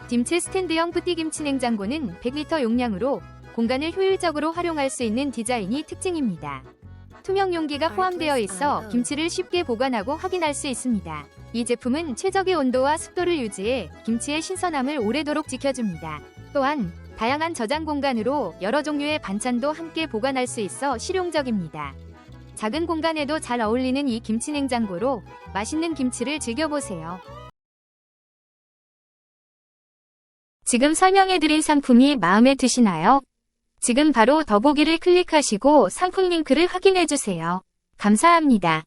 김치 스탠드형 뿌띠김치 냉장고는 100리터 용량으로 공간을 효율적으로 활용할 수 있는 디자인이 특징입니다. 투명 용기가 포함되어 있어 김치를 쉽게 보관하고 확인할 수 있습니다. 이 제품은 최적의 온도와 습도를 유지해 김치의 신선함을 오래도록 지켜줍니다. 또한 다양한 저장 공간으로 여러 종류의 반찬도 함께 보관할 수 있어 실용적입니다. 작은 공간에도 잘 어울리는 이 김치 냉장고로 맛있는 김치를 즐겨보세요. 지금 설명해드린 상품이 마음에 드시나요? 지금 바로 더보기를 클릭하시고 상품 링크를 확인해주세요. 감사합니다.